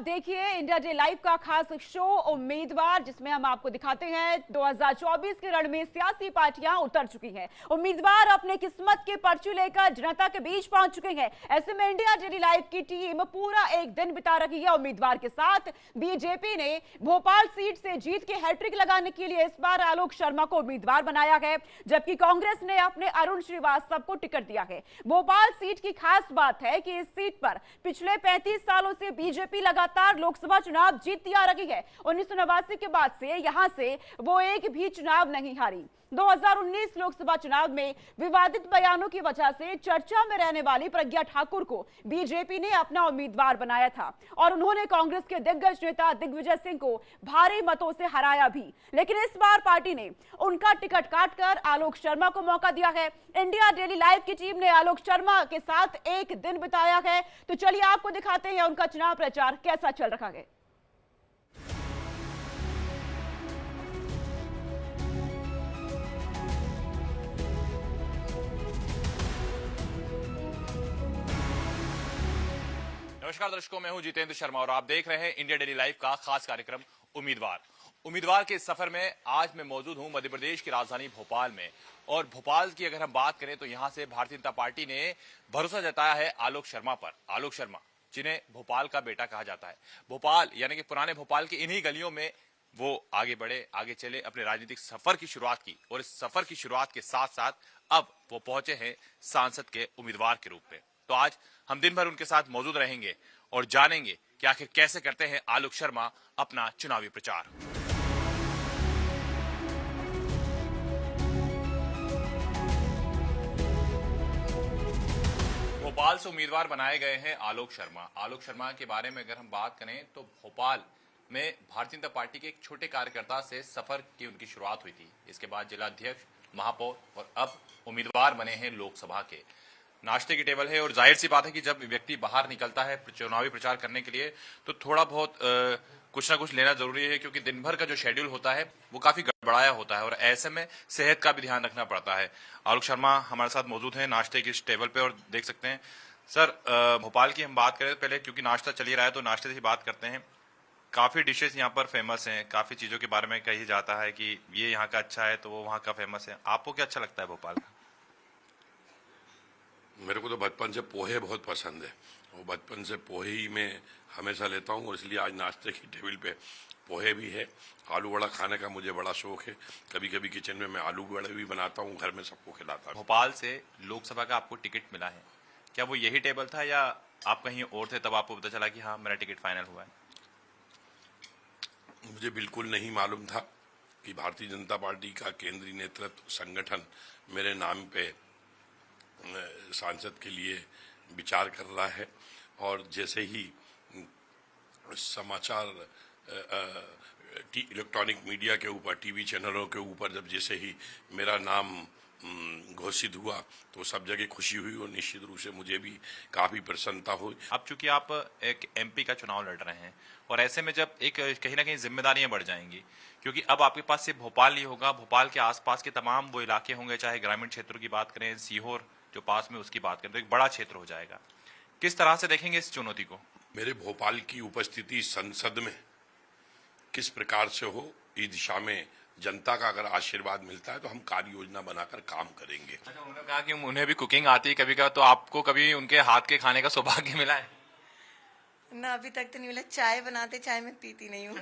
देखिए India day live का खास शो उम्मीदवार, जिसमें हम आपको दिखाते हैं 2024 के रण में सियासी पार्टियां उतर चुकी हैं। उम्मीदवार अपने किस्मत के पर्ची लेकर जनता के बीच पहुंच चुके हैं। ऐसे में इंडिया डे लाइव की टीम पूरा एक दिन बिता रही है उम्मीदवार के साथ। बीजेपी ने भोपाल सीट से जीत के हैट्रिक लगाने के लिए इस बार आलोक शर्मा को उम्मीदवार बनाया है, जबकि कांग्रेस ने अपने अरुण श्रीवास्तव को टिकट दिया है। भोपाल सीट की खास बात है कि इस सीट पर पिछले 35 सालों से बीजेपी लगातार लोकसभा चुनाव जीतती आ रही है। 1989 के बाद से यहां से वो एक भी चुनाव नहीं हारी। 2019 लोकसभा चुनाव में विवादित बयानों की वजह से चर्चा में रहने वाली प्रज्ञा ठाकुर को बीजेपी ने अपना उम्मीदवार बनाया था और उन्होंने कांग्रेस के दिग्गज नेता दिग्विजय सिंह को भारी मतों से हराया भी। लेकिन इस बार पार्टी ने उनका टिकट काटकर आलोक शर्मा को मौका दिया है। इंडिया डेली लाइव की टीम ने आलोक शर्मा के साथ एक दिन बिताया है, तो चलिए आपको दिखाते हैं उनका चुनाव प्रचार कैसा चल रहा है। नमस्कार दर्शकों, मैं हूं जितेंद्र शर्मा और आप देख रहे हैं इंडिया डेली लाइव का खास कार्यक्रम उम्मीदवार के सफर में आज मैं मौजूद हूं मध्य प्रदेश की राजधानी भोपाल में। और भोपाल की अगर हम बात करें तो यहां से भारतीय जनता पार्टी ने भरोसा जताया है आलोक शर्मा पर। आलोक शर्मा जिन्हें भोपाल का बेटा कहा जाता है, भोपाल यानी कि पुराने भोपाल की इन्हीं गलियों में वो आगे बढ़े, आगे चले, अपने राजनीतिक सफर की शुरुआत की और इस सफर की शुरुआत के साथ साथ अब वो पहुंचे हैं सांसद के उम्मीदवार के रूप में। तो आज हम दिन भर उनके साथ मौजूद रहेंगे और जानेंगे कि आखिर कैसे करते हैं आलोक शर्मा अपना चुनावी प्रचार। भोपाल से उम्मीदवार बनाए गए हैं आलोक शर्मा। आलोक शर्मा के बारे में अगर हम बात करें तो भोपाल में भारतीय जनता पार्टी के एक छोटे कार्यकर्ता से सफर की उनकी शुरुआत हुई थी। इसके बाद जिला अध्यक्ष, महापौर और अब उम्मीदवार बने हैं लोकसभा के। नाश्ते की टेबल है और जाहिर सी बात है कि जब व्यक्ति बाहर निकलता है चुनावी प्रचार करने के लिए तो थोड़ा बहुत कुछ ना कुछ लेना जरूरी है, क्योंकि दिन भर का जो शेड्यूल होता है वो काफी गड़बड़ाया होता है और ऐसे में सेहत का भी ध्यान रखना पड़ता है। आलोक शर्मा हमारे साथ मौजूद हैं नाश्ते की इस टेबल पे और देख सकते हैं। सर, भोपाल की हम बात करें पहले, क्योंकि नाश्ता चल ही रहा है तो नाश्ते से ही बात करते हैं। काफी डिशेस यहाँ पर फेमस हैं, काफी चीजों के बारे में कही जाता है कि ये यहाँ का अच्छा है तो वो वहाँ का फेमस है। आपको क्या अच्छा लगता है भोपाल का? मेरे को तो बचपन से पोहे बहुत पसंद है और बचपन से पोहे ही मैं हमेशा लेता हूँ और इसलिए आज नाश्ते की टेबल पे पोहे भी है। आलू वड़ा खाने का मुझे बड़ा शौक है। कभी कभी किचन में मैं आलू वड़े भी बनाता हूँ, घर में सबको खिलाता हूँ। भोपाल से लोकसभा का आपको टिकट मिला है, क्या वो यही टेबल था या आप कहीं और थे तब आपको पता चला कि हाँ मेरा टिकट फाइनल हुआ है? मुझे बिल्कुल नहीं मालूम था कि भारतीय जनता पार्टी का केंद्रीय नेतृत्व संगठन मेरे नाम पे सांसद के लिए विचार कर रहा है। और जैसे ही समाचार इलेक्ट्रॉनिक मीडिया के ऊपर, टीवी चैनलों के ऊपर जब जैसे ही मेरा नाम घोषित हुआ तो सब जगह खुशी हुई और निश्चित रूप से मुझे भी काफी प्रसन्नता हुई। अब चूंकि आप एक एमपी का चुनाव लड़ रहे हैं और ऐसे में जब एक कहीं ना कहीं जिम्मेदारियां बढ़ जाएंगी, क्योंकि अब आपके पास सिर्फ भोपाल नहीं होगा, भोपाल के आसपास के तमाम वो इलाके होंगे, चाहे ग्रामीण क्षेत्रों की बात करें, सीहोर जो पास में उसकी बात करें, तो एक बड़ा क्षेत्र हो जाएगा। किस तरह से देखेंगे इस चुनौती को? मेरे भोपाल की उपस्थिति संसद में किस प्रकार से हो, इस दिशा में जनता का अगर आशीर्वाद मिलता है तो हम कार्य योजना बनाकर काम करेंगे। अच्छा, उन्होंने कहा कि उन्हें भी कुकिंग आती है कभी कभी, तो आपको कभी उनके हाथ के खाने का सौभाग्य मिला है? ना, अभी तक तो नहीं मिला। चाय बनाते, चाय मैं पीती नहीं हूँ।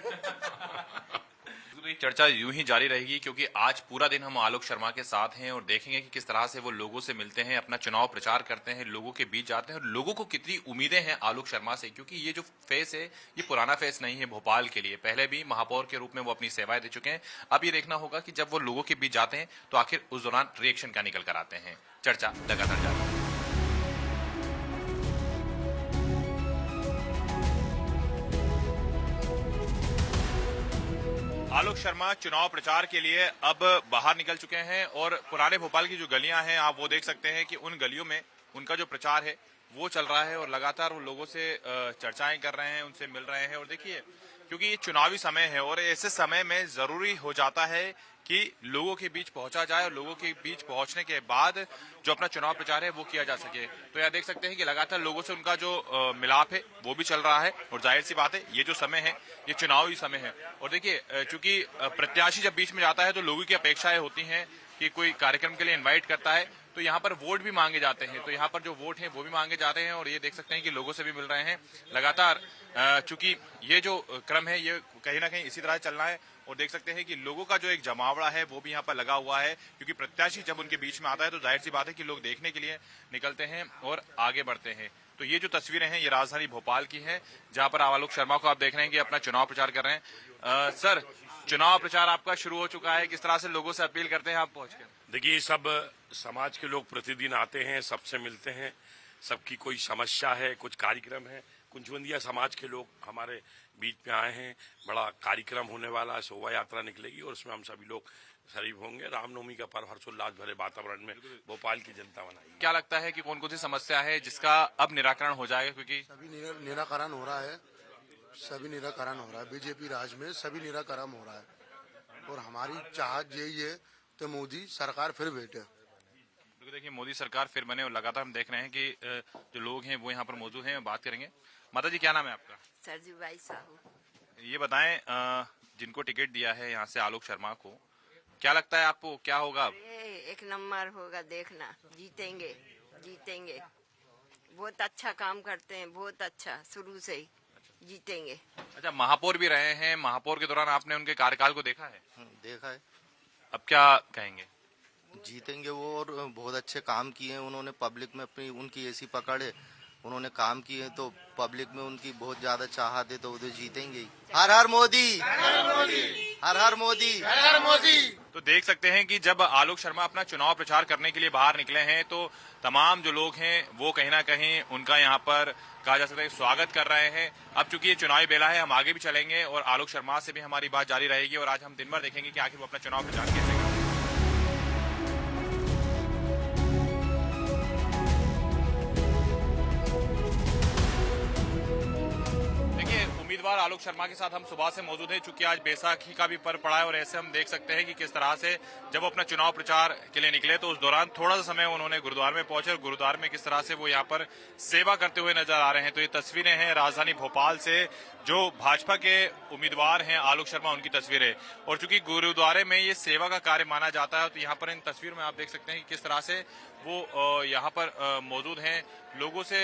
तो ये चर्चा यूं ही जारी रहेगी, क्योंकि आज पूरा दिन हम आलोक शर्मा के साथ हैं और देखेंगे कि किस तरह से वो लोगों से मिलते हैं, अपना चुनाव प्रचार करते हैं, लोगों के बीच जाते हैं और लोगों को कितनी उम्मीदें हैं आलोक शर्मा से। क्योंकि ये जो फेस है ये पुराना फेस नहीं है भोपाल के लिए। पहले भी महापौर के रूप में वो अपनी सेवाएं दे चुके हैं। अब ये देखना होगा कि जब वो लोगों के बीच जाते हैं तो आखिर उस दौरान रिएक्शन क्या निकल कर आते हैं। चर्चा लगातार जारी है। आलोक शर्मा चुनाव प्रचार के लिए अब बाहर निकल चुके हैं और पुराने भोपाल की जो गलियां हैं आप वो देख सकते हैं कि उन गलियों में उनका जो प्रचार है वो चल रहा है और लगातार वो लोगों से चर्चाएं कर रहे हैं, उनसे मिल रहे हैं। और देखिए क्योंकि ये चुनावी समय है और ऐसे समय में जरूरी हो जाता है कि लोगों के बीच पहुंचा जाए और लोगों के बीच पहुंचने के बाद जो अपना चुनाव प्रचार है वो किया जा सके। तो यहाँ देख सकते हैं कि लगातार लोगों से उनका जो मिलाप है वो भी चल रहा है और जाहिर सी बात है ये जो समय है ये चुनावी समय है। और देखिए चूंकि प्रत्याशी जब बीच में जाता है तो लोगों की अपेक्षाएं होती हैं कि कोई कार्यक्रम के लिए इन्वाइट करता है तो यहाँ पर वोट भी मांगे जाते हैं, तो यहाँ पर जो वोट हैं वो भी मांगे जा रहे हैं और ये देख सकते हैं कि लोगों से भी मिल रहे हैं लगातार। चूंकि ये जो क्रम है ये कहीं ना कहीं इसी तरह चलना है और देख सकते हैं कि लोगों का जो एक जमावड़ा है वो भी यहाँ पर लगा हुआ है, क्योंकि प्रत्याशी जब उनके बीच में आता है तो जाहिर सी बात है कि लोग देखने के लिए निकलते हैं और आगे बढ़ते हैं। तो ये जो तस्वीरें हैं ये राजधानी भोपाल की हैं, जहां पर आलोक शर्मा को आप देख रहे हैं कि अपना चुनाव प्रचार कर रहे हैं। सर, चुनाव प्रचार आपका शुरू हो चुका है, किस तरह से लोगों से अपील करते हैं आप पहुंचकर? देखिए, सब समाज के लोग प्रतिदिन आते हैं, सबसे मिलते हैं, सबकी कोई समस्या है, कुछ कार्यक्रम है। कुंजवंदिया समाज के लोग हमारे बीच में आए हैं, बड़ा कार्यक्रम होने वाला है, शोभा यात्रा निकलेगी और उसमें हम सभी लोग शरीफ होंगे। रामनवमी का पर्व हर्षोल्लास भरे वातावरण में भोपाल की जनता मनाएगी। क्या लगता है कि कौन कौन सी समस्या है जिसका अब निराकरण हो जाएगा? क्योंकि सभी निराकरण हो रहा है, सभी निराकरण हो रहा है, बीजेपी राज में सभी निराकरण हो रहा है और हमारी चाहत यही है तो मोदी सरकार फिर बैठे। देखिए, मोदी सरकार फिर बने और लगातार हम देख रहे हैं कि जो लोग हैं वो यहाँ पर मौजूद हैं, बात करेंगे। माता जी, क्या नाम है आपका? सरजूबाई साहू। ये बताएं, जिनको टिकट दिया है यहाँ से आलोक शर्मा को, क्या लगता है आपको क्या होगा? एक नंबर होगा, देखना, जीतेंगे जीतेंगे। बहुत अच्छा काम करते हैं, बहुत अच्छा, शुरू से ही जीतेंगे। अच्छा, महापौर भी रहे हैं, महापौर के दौरान आपने उनके कार्यकाल को देखा है? देखा है। अब क्या कहेंगे? जीतेंगे वो, और बहुत अच्छे काम किए हैं उन्होंने। पब्लिक में अपनी उनकी ऐसी पकड़ है, उन्होंने काम किए हैं तो पब्लिक में उनकी बहुत ज्यादा चाहत है, तो उधर जीतेंगे ही। हर हर मोदी, हर हर मोदी, हर हर मोदी, हर हर मोदी। तो देख सकते हैं कि जब आलोक शर्मा अपना चुनाव प्रचार करने के लिए बाहर निकले हैं तो तमाम जो लोग हैं वो कहीं ना कहीं उनका यहाँ पर कहा जा सकता है स्वागत कर रहे हैं। अब चूंकि ये चुनावी बेला है, हम आगे भी चलेंगे और आलोक शर्मा से भी हमारी बात जारी रहेगी और आज हम दिन भर देखेंगे कि आखिर वो अपना चुनाव प्रचार कैसे करते हैं। उम्मीदवार आलोक शर्मा के साथ हम सुबह से मौजूद हैं, चूंकि आज बैसाखी का भी पर्व पड़ा है और ऐसे हम देख सकते हैं कि किस तरह से जब अपना चुनाव प्रचार के लिए निकले तो उस दौरान थोड़ा सा समय उन्होंने गुरुद्वारे में पहुंचे और गुरुद्वारे में किस तरह से वो यहाँ पर सेवा करते हुए नजर आ रहे हैं। तो ये तस्वीरें हैं राजधानी भोपाल से, जो भाजपा के उम्मीदवार हैं आलोक शर्मा, उनकी तस्वीरें। और चूंकि गुरुद्वारे में ये सेवा का कार्य माना जाता है तो यहाँ पर इन तस्वीरों में आप देख सकते हैं कि किस तरह से वो यहाँ पर मौजूद हैं, लोगों से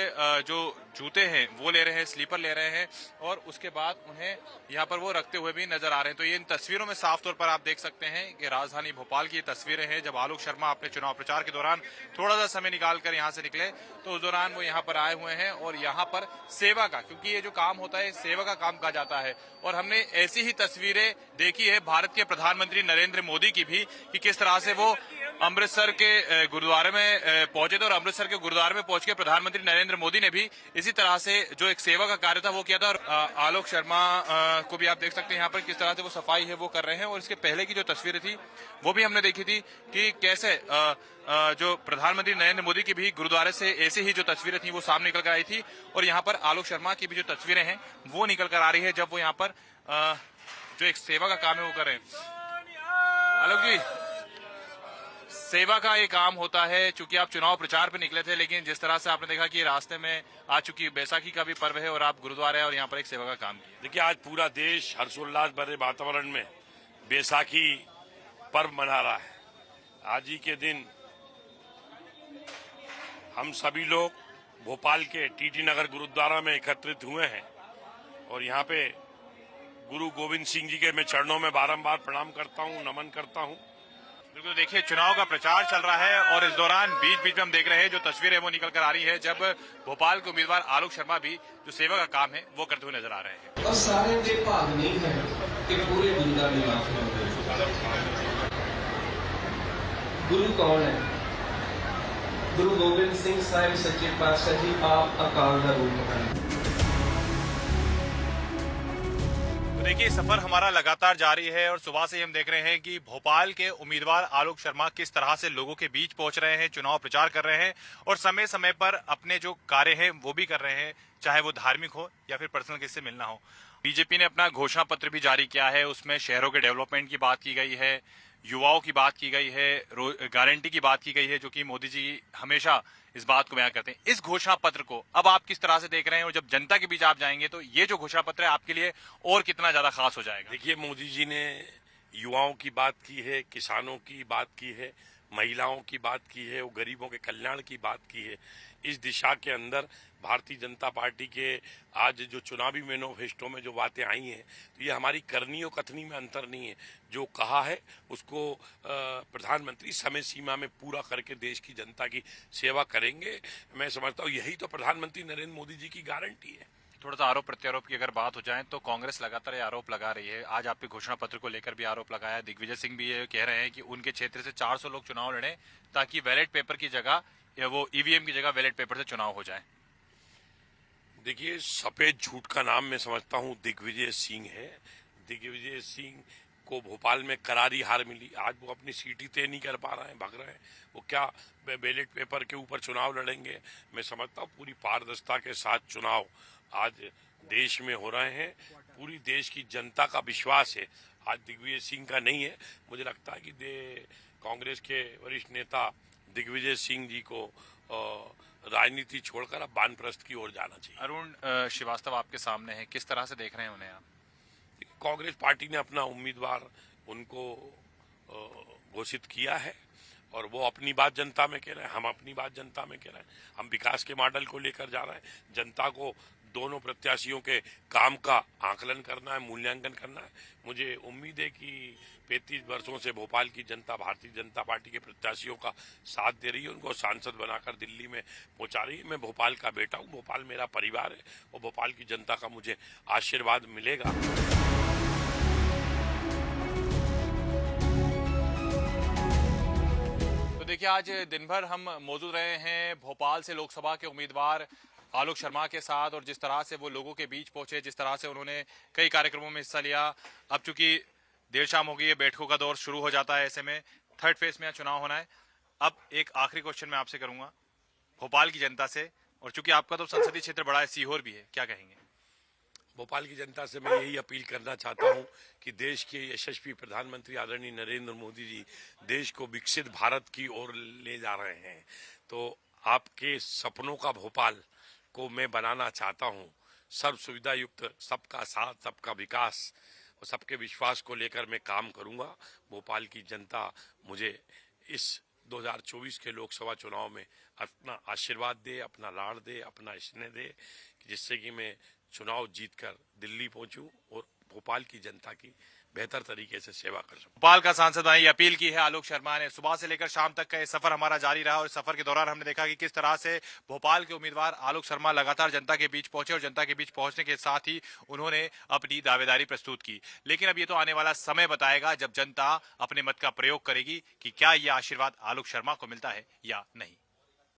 जो जूते हैं वो ले रहे हैं, स्लीपर ले रहे हैं और उसके बाद उन्हें यहाँ पर वो रखते हुए भी नजर आ रहे हैं। तो ये इन तस्वीरों में साफ तौर पर आप देख सकते हैं कि राजधानी भोपाल की ये तस्वीरें हैं जब आलोक शर्मा अपने चुनाव प्रचार के दौरान थोड़ा सा समय निकालकर यहाँ से निकले तो उस दौरान वो यहाँ पर आए हुए हैं और यहाँ पर सेवा का, क्योंकि ये जो काम होता है सेवा का काम कहा जाता है। और हमने ऐसी ही तस्वीरें देखी है भारत के प्रधानमंत्री नरेंद्र मोदी की भी कि किस तरह से वो अमृतसर के गुरुद्वारे में पहुंचे थे और अमृतसर के गुरुद्वारे में पहुंच के प्रधानमंत्री नरेंद्र मोदी ने भी इसी तरह से जो एक सेवा का कार्य था वो किया था। और आलोक शर्मा को भी आप देख सकते हैं यहाँ पर किस तरह से वो सफाई है वो कर रहे हैं। और इसके पहले की जो तस्वीरें थी वो भी हमने देखी थी कि कैसे जो प्रधानमंत्री नरेंद्र मोदी की भी गुरुद्वारे से ऐसी ही जो तस्वीरें थी वो सामने निकल कर आई थी और यहाँ पर आलोक शर्मा की भी जो तस्वीरें हैं वो निकल कर आ रही है जब वो यहाँ पर जो एक सेवा का काम है वो कर रहे हैं। आलोक जी, सेवा का ये काम होता है, चूंकि आप चुनाव प्रचार पे निकले थे लेकिन जिस तरह से आपने देखा कि रास्ते में आ चुकी बैसाखी का भी पर्व है और आप गुरुद्वारे और यहाँ पर एक सेवा का काम किया। देखिए, आज पूरा देश हर्षोल्लास भरे वातावरण में बैसाखी पर्व मना रहा है। आज ही के दिन हम सभी लोग भोपाल के टीटी नगर गुरुद्वारा में एकत्रित हुए हैं और यहाँ पे गुरु गोविंद सिंह जी के मैं चरणों में बारंबार प्रणाम करता हूँ, नमन करता हूँ। बिल्कुल, देखिए चुनाव का प्रचार चल रहा है और इस दौरान बीच बीच में हम देख रहे हैं जो तस्वीरें वो निकल कर आ रही है जब भोपाल के उम्मीदवार आलोक शर्मा भी जो सेवा का काम है वो करते हुए नजर आ रहे हैं। और सारे के भाग नहीं है कि पूरे गुरुद्वारे में माफ होंगे। गुरु कौन है? गुरु गोबिंद सिंह साहिब सच्चे पातशाह जी आप अकाल का रूप हैं। देखिए सफर हमारा लगातार जारी है और सुबह से ही हम देख रहे हैं कि भोपाल के उम्मीदवार आलोक शर्मा किस तरह से लोगों के बीच पहुंच रहे हैं, चुनाव प्रचार कर रहे हैं और समय समय पर अपने जो कार्य हैं वो भी कर रहे हैं, चाहे वो धार्मिक हो या फिर पर्सनल किसी से मिलना हो। बीजेपी ने अपना घोषणा पत्र भी जारी किया है, उसमें शहरों के डेवलपमेंट की बात की गई है, युवाओं की बात की गई है, गारंटी की बात की गई है, जो कि मोदी जी हमेशा इस बात को बयां करते हैं। इस घोषणा पत्र को अब आप किस तरह से देख रहे हैं और जब जनता के बीच आप जाएंगे तो ये जो घोषणा पत्र है आपके लिए और कितना ज्यादा खास हो जाएगा? देखिए, मोदी जी ने युवाओं की बात की है, किसानों की बात की है, महिलाओं की बात की है, वो गरीबों के कल्याण की बात की है। इस दिशा के अंदर भारतीय जनता पार्टी के आज जो चुनावी मैनिफेस्टो में जो बातें आई हैं, तो ये हमारी करनी और कथनी में अंतर नहीं है। जो कहा है उसको प्रधानमंत्री समय सीमा में पूरा करके देश की जनता की सेवा करेंगे। मैं समझता हूँ यही तो प्रधानमंत्री नरेंद्र मोदी जी की गारंटी है। थोड़ा सा आरोप प्रत्यारोप की अगर बात हो जाए तो कांग्रेस लगातार ये आरोप लगा रही है, आज आपके घोषणा पत्र को लेकर भी आरोप लगाया। दिग्विजय सिंह भी ये कह रहे हैं कि उनके क्षेत्र से 400 लोग चुनाव लड़े ताकि बैलेट पेपर की जगह या वो ईवीएम की जगह बैलेट पेपर से चुनाव हो जाए। देखिए, सफेद झूठ का नाम मैं समझता हूँ दिग्विजय सिंह है। दिग्विजय सिंह को भोपाल में करारी हार मिली, आज वो अपनी सीट ही तय नहीं कर पा रहे हैं, भाग रहे हैं। वो क्या बैलेट पेपर के ऊपर चुनाव लड़ेंगे? मैं समझता हूँ पूरी पारदर्शिता के साथ चुनाव आज देश में हो रहे हैं। पूरी देश की जनता का विश्वास है, आज दिग्विजय सिंह का नहीं है। मुझे लगता है कि कांग्रेस के वरिष्ठ नेता दिग्विजय सिंह जी को राजनीति छोड़कर अब वानप्रस्थ की ओर जाना चाहिए। अरुण श्रीवास्तव आपके सामने है, किस तरह से देख रहे हैं उन्हें आप? कांग्रेस पार्टी ने अपना उम्मीदवार उनको घोषित किया है और वो अपनी बात जनता में कह रहे हैं, हम अपनी बात जनता में कह रहे हैं। हम विकास के मॉडल को लेकर जा रहे हैं। जनता को दोनों प्रत्याशियों के काम का आकलन करना है, मूल्यांकन करना है। मुझे उम्मीद है कि 35 वर्षों से भोपाल की जनता भारतीय जनता पार्टी के प्रत्याशियों का साथ दे रही है, उनको सांसद बनाकर दिल्ली में पहुंचा रही है। मैं भोपाल का बेटा हूं, भोपाल मेरा परिवार है और भोपाल की जनता का मुझे आशीर्वाद मिलेगा। तो देखिए, आज दिन भर हम मौजूद रहे हैं भोपाल से लोकसभा के उम्मीदवार आलोक शर्मा के साथ और जिस तरह से वो लोगों के बीच पहुंचे, जिस तरह से उन्होंने कई कार्यक्रमों में हिस्सा लिया। अब चूंकि देर शाम हो गई है, बैठकों का दौर शुरू हो जाता है, ऐसे में थर्ड फेज में चुनाव होना है। अब एक आखिरी क्वेश्चन मैं आपसे करूंगा भोपाल की जनता से, और चूंकि आपका तो संसदीय क्षेत्र बड़ा है, सीहोर भी है, क्या कहेंगे? भोपाल की जनता से मैं यही अपील करना चाहता हूं कि देश के यशस्वी प्रधानमंत्री आदरणीय नरेंद्र मोदी जी देश को विकसित भारत की ओर ले जा रहे हैं। तो आपके सपनों का भोपाल को मैं बनाना चाहता हूं। सर्व सुविधा युक्त, सबका साथ, सबका विकास और सबके विश्वास को लेकर मैं काम करूंगा। भोपाल की जनता मुझे इस 2024 के लोकसभा चुनाव में अपना आशीर्वाद दे, अपना लाड़ दे, अपना स्नेह दे, जिससे कि मैं चुनाव जीतकर दिल्ली पहुंचूं और भोपाल की जनता की बेहतर तरीके से सेवा कर सकूं। भोपाल का सांसद ने अपील की है आलोक शर्मा ने। सुबह से लेकर शाम तक का ये सफर हमारा जारी रहा और इस सफर के दौरान हमने देखा कि किस तरह से भोपाल के उम्मीदवार आलोक शर्मा लगातार जनता के बीच पहुंचे और जनता के बीच पहुंचने के साथ ही उन्होंने अपनी दावेदारी प्रस्तुत की। लेकिन अब ये तो आने वाला समय बताएगा जब जनता अपने मत का प्रयोग करेगी कि क्या यह आशीर्वाद आलोक शर्मा को मिलता है या नहीं।